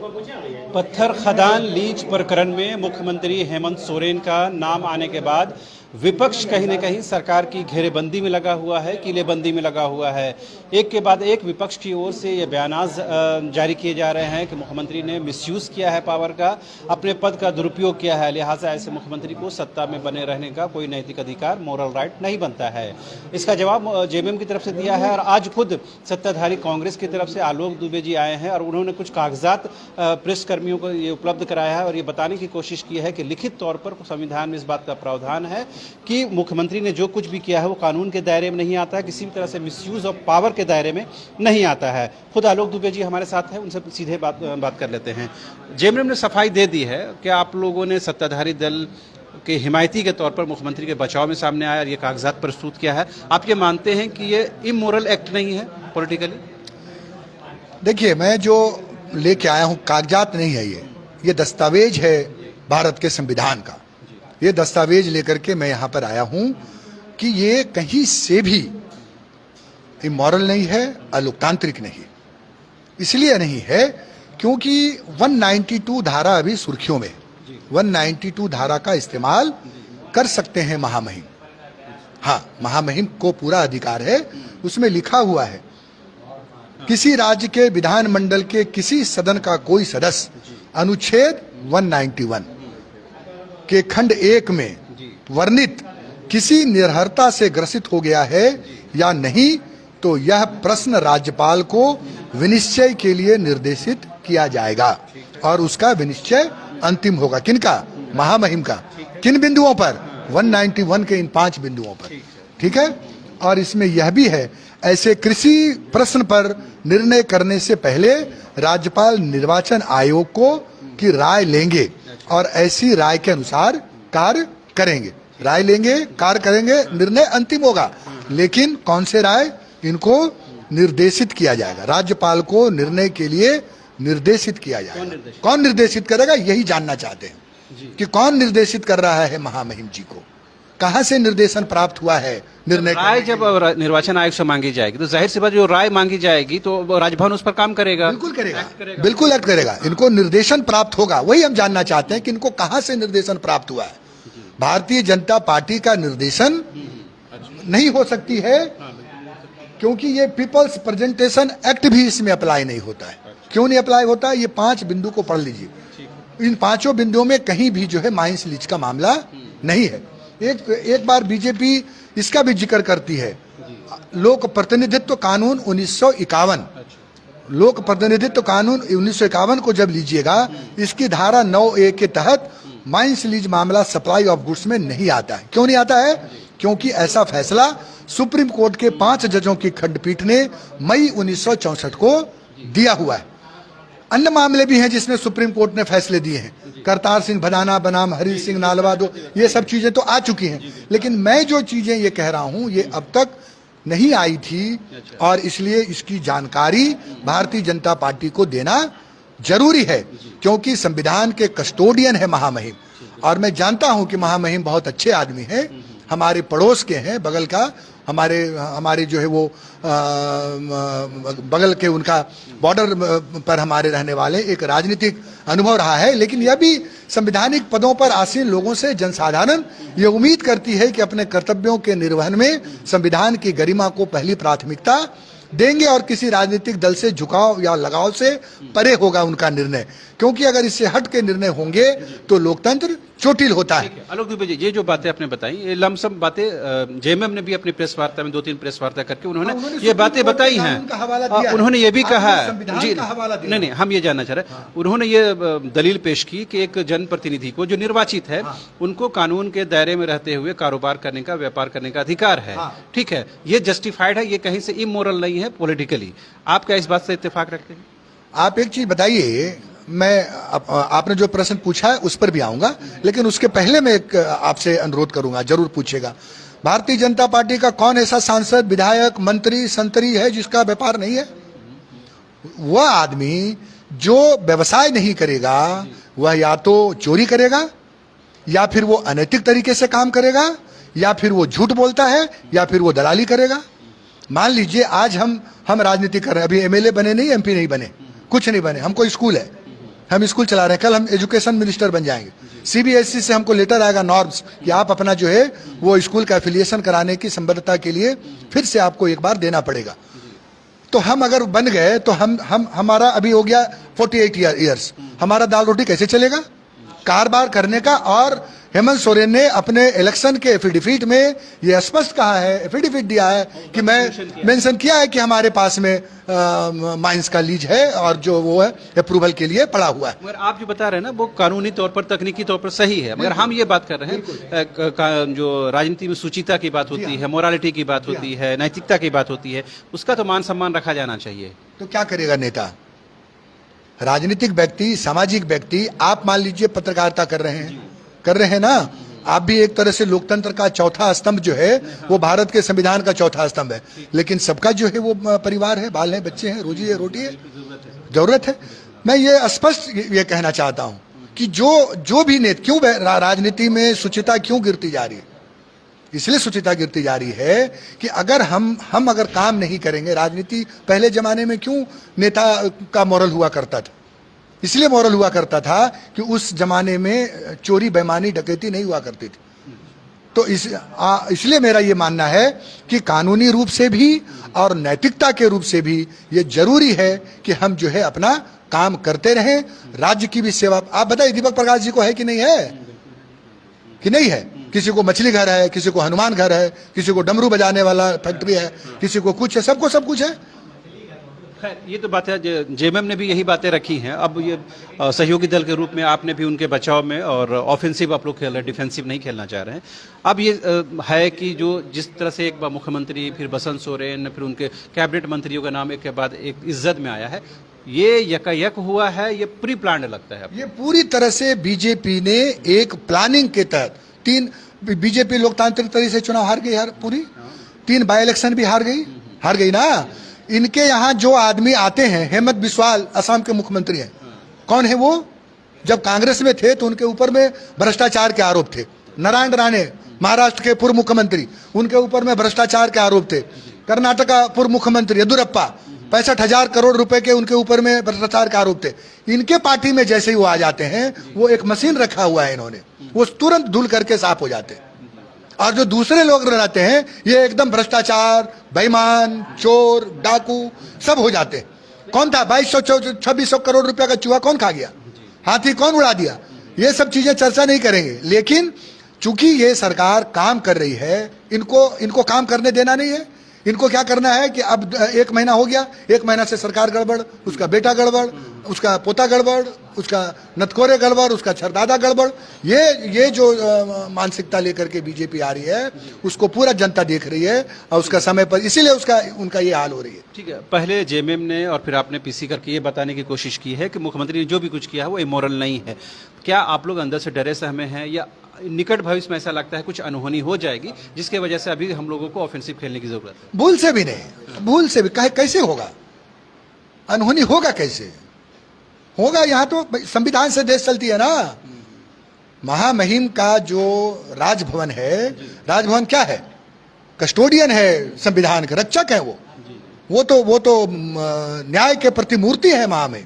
पत्थर खदान लीज प्रकरण में मुख्यमंत्री हेमंत सोरेन का नाम आने के बाद विपक्ष कहीं न कहीं सरकार की घेरेबंदी में लगा हुआ है, किलेबंदी में लगा हुआ है। एक के बाद एक विपक्ष की ओर से ये बयानात जारी किए जा रहे हैं कि मुख्यमंत्री ने मिसयूज़ किया है पावर का, अपने पद का दुरुपयोग किया है, लिहाजा ऐसे मुख्यमंत्री को सत्ता में बने रहने का कोई नैतिक अधिकार, मोरल राइट नहीं बनता है। इसका जवाब जेएमएम की तरफ से दिया है और आज खुद सत्ताधारी कांग्रेस की तरफ से आलोक दुबे जी आए हैं और उन्होंने कुछ कागजात प्रेस कर्मियों को ये उपलब्ध कराया है और ये बताने की कोशिश की है कि लिखित तौर पर संविधान में इस बात का प्रावधान है कि मुख्यमंत्री ने जो कुछ भी किया है वो कानून के दायरे में नहीं आता है, किसी भी तरह से मिसयूज ऑफ पावर के दायरे में नहीं आता है। खुद आलोक दुबे जी हमारे साथ हैं, उनसे सीधे बात कर लेते हैं। जेएमएम ने सफाई दे दी है कि आप लोगों ने सत्ताधारी दल के हिमायती के तौर पर मुख्यमंत्री के बचाव में सामने आया और ये कागजात प्रस्तुत किया है। आप ये मानते हैं कि ये इमोरल एक्ट नहीं है पॉलिटिकली? देखिए, मैं जो लेके आया हूँ कागजात नहीं है, ये दस्तावेज है भारत के संविधान का। ये दस्तावेज लेकर के मैं यहाँ पर आया हूँ कि ये कहीं से भी इमोरल नहीं है, अलोकतांत्रिक नहीं। इसलिए नहीं है क्योंकि 192 धारा अभी सुर्खियों में, 192 धारा का इस्तेमाल कर सकते हैं महामहिम। हाँ, महामहिम को पूरा अधिकार है। उसमें लिखा हुआ है किसी राज्य के विधानमंडल के किसी सदन का कोई सदस्य अनुच्छेद 191 के खंड 1 में वर्णित किसी निर्भरता से ग्रसित हो गया है या नहीं, तो यह प्रश्न राज्यपाल को विनिश्चय के लिए निर्देशित किया जाएगा और उसका विनिश्चय अंतिम होगा। किनका? महामहिम का। किन बिंदुओं पर? 191 के इन 5 बिंदुओं पर। ठीक है। और इसमें यह भी है, ऐसे कृषि प्रश्न पर निर्णय करने से पहले राज्यपाल निर्वाचन आयोग को की राय लेंगे और ऐसी राय के अनुसार कार्य करेंगे। राय लेंगे, कार्य करेंगे, निर्णय अंतिम होगा। लेकिन कौन से राय? इनको निर्देशित किया जाएगा, राज्यपाल को निर्णय के लिए निर्देशित किया जाएगा। कौन निर्देशित करेगा, यही जानना चाहते हैं कि कौन निर्देशित कर रहा है महामहिम जी को, कहां से निर्देशन प्राप्त हुआ है निर्णय? राय जब निर्वाचन आयोग से मांगी जाएगी तो जाहिर सी बात जो राय मांगी जाएगी तो राजभवन उस पर काम करेगा। बिल्कुल करेगा, बिल्कुल एक्ट करेगा। इनको निर्देशन प्राप्त होगा, वही हम जानना चाहते हैं कि इनको कहां से निर्देशन प्राप्त हुआ है। भारतीय जनता पार्टी का निर्देशन नहीं हो सकती है क्योंकि ये पीपल्स प्रेजेंटेशन एक्ट भी इसमें अप्लाई नहीं होता है। क्यों नहीं अप्लाई होता है? ये 5 बिंदु को पढ़ लीजिए। इन 5 बिंदुओं में कहीं भी जो है माइंस लीज का मामला नहीं है। एक बार बीजेपी इसका भी जिक्र करती है, लोक प्रतिनिधित्व कानून 1951, लोक प्रतिनिधित्व कानून 1951 को जब लीजिएगा, इसकी धारा 9A के तहत माइंस लीज मामला सप्लाई ऑफ गुड्स में नहीं आता है। क्यों नहीं आता है? क्योंकि ऐसा फैसला सुप्रीम कोर्ट के 5 जजों की खंडपीठ ने मई 1964 को दिया हुआ है। अन्य मामले भी हैं जिसमें सुप्रीम कोर्ट ने फैसले दिए हैं, करतार सिंह भदाना बनाम हरी सिंह नालवा दो, ये सब चीजें तो आ चुकी हैं। लेकिन मैं जो चीजें ये कह रहा हूं ये अब तक नहीं आई थी और इसलिए इसकी जानकारी भारतीय जनता पार्टी को देना जरूरी है क्योंकि संविधान के कस्टोडियन है महामहिम। और मैं जानता हूं कि महामहिम बहुत अच्छे आदमी हैं, हमारे पड़ोस के हैं, बगल का हमारे जो है वो बगल के उनका बॉर्डर पर हमारे रहने वाले, एक राजनीतिक अनुभव रहा है। लेकिन यह भी संवैधानिक पदों पर आसीन लोगों से जनसाधारण ये उम्मीद करती है कि अपने कर्तव्यों के निर्वहन में संविधान की गरिमा को पहली प्राथमिकता देंगे और किसी राजनीतिक दल से झुकाव या लगाव से परे होगा उनका निर्णय, क्योंकि अगर इससे हट के निर्णय होंगे तो लोकतंत्र चोटिल होता है। आलोक दुबे जी, ये जो बातें आपने बताई, ये लमसम बातें जेएमएम ने भी अपनी प्रेस वार्ता में 2-3 प्रेस वार्ता करके उन्होंने ये बातें बताई हैं। उन्होंने ये भी कहा है, जी नहीं, हम ये जानना चाह रहे हैं, उन्होंने ये दलील पेश की कि एक जनप्रतिनिधि को जो निर्वाचित है उनको कानून के दायरे में रहते हुए कारोबार करने का, व्यापार करने का अधिकार है। ठीक है, ये जस्टिफाइड है, ये कहीं से इमोरल नहीं है पॉलिटिकली। आप क्या इस बात से इत्तेफाक रखते हैं? आप एक चीज बताइए, मैं आपने जो प्रश्न पूछा है उस पर भी आऊंगा, लेकिन उसके पहले मैं एक आपसे अनुरोध करूंगा, जरूर पूछेगा। भारतीय जनता पार्टी का कौन ऐसा सांसद, विधायक, मंत्री, संतरी है जिसका व्यापार नहीं है? वह आदमी जो व्यवसाय नहीं करेगा वह या तो चोरी करेगा, या फिर वो अनैतिक तरीके से काम करेगा, या फिर वो झूठ बोलता है, या फिर वो दलाली करेगा। मान लीजिए आज हम राजनीति कर रहे हैं, अभी एमएलए बने नहीं, एमपी नहीं बने, कुछ नहीं बने, हमको स्कूल है, हम स्कूल चला रहे हैं, कल हम एजुकेशन मिनिस्टर बन जाएंगे, सीबीएसई से हमको लेटर आएगा नॉर्म्स कि आप अपना जो है वो स्कूल का एफिलिएशन कराने की संबद्धता के लिए फिर से आपको एक बार देना पड़ेगा। तो हम अगर बन गए तो हम हमारा अभी हो गया 48 ईयर्स, हमारा दाल रोटी कैसे चलेगा कारोबार करने का। और हेमंत सोरेन ने अपने इलेक्शन के एफिडेविट में ये स्पष्ट कहा है, एफिडेविट दिया है कि मैं मेंशन किया है कि हमारे पास में माइंस का लीज है और जो वो है अप्रूवल के लिए पड़ा हुआ है। मगर आप जो बता रहे हैं ना वो कानूनी तौर पर तकनीकी तौर पर सही है, मगर हम ये बात कर रहे हैं जो राजनीति में सुचिता की बात होती है, मोरालिटी की बात होती है, नैतिकता की बात होती है, उसका तो मान सम्मान रखा जाना चाहिए। तो क्या करेगा नेता, राजनीतिक व्यक्ति, सामाजिक व्यक्ति, आप मान लीजिए पत्रकारिता कर रहे हैं ना, आप भी एक तरह से लोकतंत्र का चौथा स्तंभ जो है वो भारत के संविधान का चौथा स्तंभ है, लेकिन सबका जो है वो परिवार है, बाल है, बच्चे हैं, रोजी है, रोटी है, जरूरत है। मैं ये स्पष्ट ये कहना चाहता हूं कि जो भी नेता, क्यों राजनीति में शुचिता क्यों गिरती जा रही है, इसलिए शुचिता गिरती जा रही है कि अगर हम अगर काम नहीं करेंगे, राजनीति पहले जमाने में क्यों नेता का मॉरल हुआ करता था, इसलिए मॉरल हुआ करता था कि उस जमाने में चोरी बेईमानी डकैती नहीं हुआ करती थी। तो इसलिए मेरा ये मानना है कि कानूनी रूप से भी और नैतिकता के रूप से भी ये जरूरी है कि हम जो है अपना काम करते रहें, राज्य की भी सेवा। आप बताइए दीपक प्रकाश जी को है कि नहीं है, कि नहीं है? किसी को मछली घर है, किसी को हनुमान घर है, किसी को डमरू बजाने वाला फैक्ट्री है, किसी को कुछ है, सबको सब कुछ है। ये तो बात है, जेएमएम ने भी यही बातें रखी हैं। अब ये सहयोगी दल के रूप में आपने भी उनके बचाव में, और ऑफेंसिव आप लोग खेल रहे हैं, डिफेंसिव नहीं खेलना चाह रहे हैं। अब ये है कि जो जिस तरह से एक बार मुख्यमंत्री, फिर बसंत सोरेन, फिर उनके कैबिनेट मंत्रियों का नाम एक के बाद एक इज्जत में आया है, ये यकायक हुआ है, ये प्री प्लान्ड लगता है? ये पूरी तरह से बीजेपी ने एक प्लानिंग के तहत बीजेपी लोकतांत्रिक तरीके से चुनाव हार गई, पूरी 3 बाई इलेक्शन भी हार गई ना। इनके यहाँ जो आदमी आते हैं, हेमंत बिस्वाल असम के मुख्यमंत्री हैं, कौन है वो? जब कांग्रेस में थे तो उनके ऊपर में भ्रष्टाचार के आरोप थे। नारायण राणे महाराष्ट्र के पूर्व मुख्यमंत्री, उनके ऊपर में भ्रष्टाचार के आरोप थे। कर्नाटक का पूर्व मुख्यमंत्री येदुरप्पा, 65,000 करोड़ रुपए के उनके ऊपर में भ्रष्टाचार के आरोप थे। इनके पार्टी में जैसे ही वो आ जाते हैं, वो एक मशीन रखा हुआ है इन्होंने, वो तुरंत धुल करके साफ हो जाते हैं। और जो दूसरे लोग रहते हैं ये एकदम भ्रष्टाचार, बेईमान, चोर, डाकू सब हो जाते हैं। कौन था 2200-2600 करोड़ रुपया का चूहा कौन खा गया, हाथी कौन उड़ा दिया, ये सब चीजें चर्चा नहीं करेंगे। लेकिन चूंकि ये सरकार काम कर रही है, इनको काम करने देना नहीं है। इनको क्या करना है कि अब 1 महीना हो गया, 1 महीना से सरकार गड़बड़, उसका बेटा गड़बड़, उसका पोता गड़बड़, उसका नतकोरे गड़बड़, उसका छरदादा गड़बड़। ये जो मानसिकता लेकर के बीजेपी आ रही है, उसको पूरा जनता देख रही है और उसका समय पर, इसीलिए उनका ये हाल हो रही है। ठीक है, पहले जेएमएम ने और फिर आपने पीसी करके ये बताने की कोशिश की है कि मुख्यमंत्री ने जो भी कुछ किया है वो इमोरल नहीं है। क्या आप लोग अंदर से डरे सहमे हैं, या निकट भविष्य में ऐसा लगता है कुछ अनहोनी हो जाएगी जिसके वजह से अभी हम लोगों को ऑफेंसिव खेलने की जरूरत है? भूल से भी नहीं, भूल से भी कैसे होगा, अनहोनी होगा कैसे होगा? यहाँ तो संविधान से देश चलती है ना। महामहिम का जो राजभवन है, राजभवन क्या है? कस्टोडियन है संविधान के, रक्षक है वो तो न्याय के प्रतिमूर्ति है महामहिम।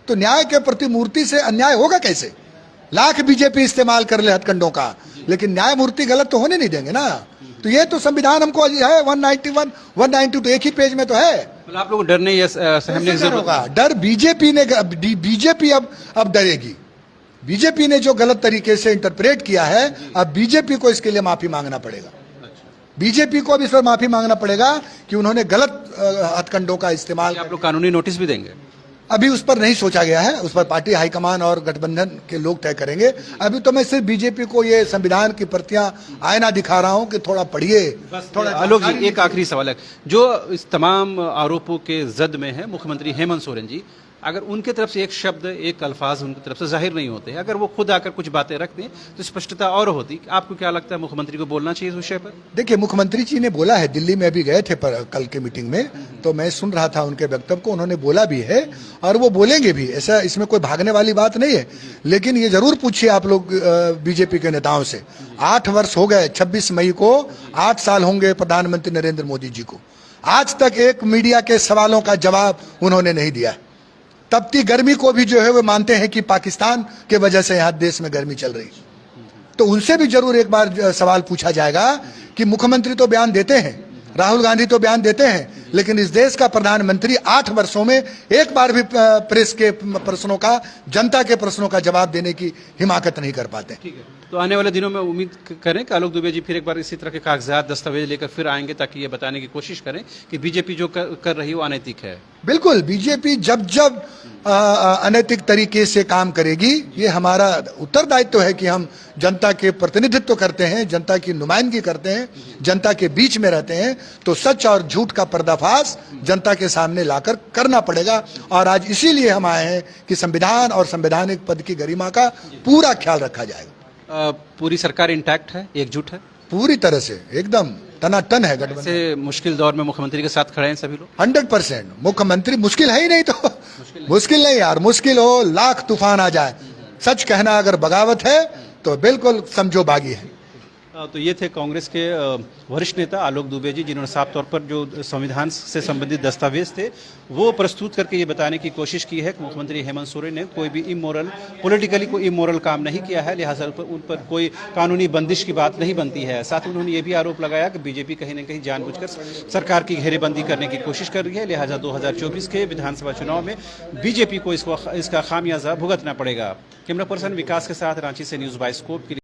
तो न्याय के प्रतिमूर्ति से अन्याय होगा कैसे? लाख बीजेपी इस्तेमाल कर ले हथकंडों का, लेकिन न्याय मूर्ति गलत तो होने नहीं देंगे ना। तो ये तो संविधान हमको है 191, 192 तो एक ही पेज में तो है। मतलब आप लोग डर नहीं है, सहमने की जरूरत होगा? डर बीजेपी अब डरेगी। बीजेपी ने जो गलत तरीके से इंटरप्रेट किया है, अब बीजेपी को इसके लिए माफी मांगना पड़ेगा। बीजेपी को अब इस पर माफी मांगना पड़ेगा कि उन्होंने गलत हथकंडों का इस्तेमाल। आप लोग कानूनी नोटिस भी देंगे? अभी उस पर नहीं सोचा गया है, उस पर पार्टी हाईकमान और गठबंधन के लोग तय करेंगे। अभी तो मैं सिर्फ बीजेपी को ये संविधान की प्रतियां आईना दिखा रहा हूं कि थोड़ा पढ़िए। थोड़ा आलोक जी, एक आखिरी सवाल है, जो इस तमाम आरोपों के जद में है मुख्यमंत्री हेमंत सोरेन जी, अगर उनके तरफ से एक शब्द, एक अल्फाज उनकी तरफ से जाहिर नहीं होते हैं, अगर वो खुद आकर कुछ बातें रखते हैं तो स्पष्टता और होती। आपको क्या लगता है मुख्यमंत्री को बोलना चाहिए इस विषय पर? देखिए, मुख्यमंत्री जी ने बोला है, दिल्ली में अभी गए थे कल के मीटिंग में, तो मैं सुन रहा था उनके वक्तव्य को। उन्होंने बोला भी है और वो बोलेंगे भी, ऐसा इसमें कोई भागने वाली बात नहीं है। लेकिन ये जरूर पूछिए आप लोग बीजेपी के नेताओं से, 8 वर्ष हो गए, 26 मई को 8 साल होंगे प्रधानमंत्री नरेंद्र मोदी जी को, आज तक एक मीडिया के सवालों का जवाब उन्होंने नहीं दिया। तपती गर्मी को भी जो है वो मानते हैं कि पाकिस्तान के वजह से यहाँ देश में गर्मी चल रही है। तो उनसे भी जरूर एक बार सवाल पूछा जाएगा कि मुख्यमंत्री तो बयान देते हैं, राहुल गांधी तो बयान देते हैं, लेकिन इस देश का प्रधानमंत्री 8 वर्षों में एक बार भी प्रेस के प्रश्नों का, जनता के प्रश्नों का जवाब देने की हिमाकत नहीं कर पाते। ठीक है, तो आने वाले दिनों में उम्मीद करें कि आलोक दुबे जी फिर एक बार इसी तरह के कागजात, दस्तावेज लेकर फिर आएंगे ताकि ये बताने की कोशिश करें कि बीजेपी जो कर रही है वो अनैतिक है। बिल्कुल, बीजेपी जब जब अनैतिक तरीके से काम करेगी, ये हमारा उत्तरदायित्व है कि हम जनता के प्रतिनिधित्व करते हैं, जनता की नुमाइंदगी करते हैं, जनता के बीच में रहते हैं, तो सच और झूठ का पर्दाफाश जनता के सामने लाकर करना पड़ेगा। और आज इसीलिए हम आए हैं कि संविधान और संवैधानिक पद की गरिमा का पूरा ख्याल रखा जाएगा। पूरी सरकार इंटैक्ट है, एकजुट है, पूरी तरह से एकदम टनाटन है गठबंधन। ऐसे मुश्किल दौर में मुख्यमंत्री के साथ खड़े हैं सभी लोग। 100% मुख्यमंत्री मुश्किल है ही नहीं, तो मुश्किल नहीं यार, मुश्किल हो लाख तूफान आ जाए, सच कहना अगर बगावत है तो बिल्कुल समझो बागी है। तो ये थे कांग्रेस के वरिष्ठ नेता आलोक दुबे जी, जिन्होंने साफ तौर पर जो संविधान से संबंधित दस्तावेज थे वो प्रस्तुत करके ये बताने की कोशिश की है कि मुख्यमंत्री हेमंत सोरेन ने कोई भी इमोरल, पॉलिटिकली कोई इमोरल काम नहीं किया है, लिहाजा उन पर कोई कानूनी बंदिश की बात नहीं बनती है। साथ ही उन्होंने ये भी आरोप लगाया कि बीजेपी कहीं न कहीं जानबूझकर सरकार की घेरेबंदी करने की कोशिश कर रही है, लिहाजा 2024 के विधानसभा चुनाव में बीजेपी को इसका खामियाजा भुगतना पड़ेगा। कैमरा पर्सन विकास के साथ रांची से न्यूज़ बाइस्कोप के लिए।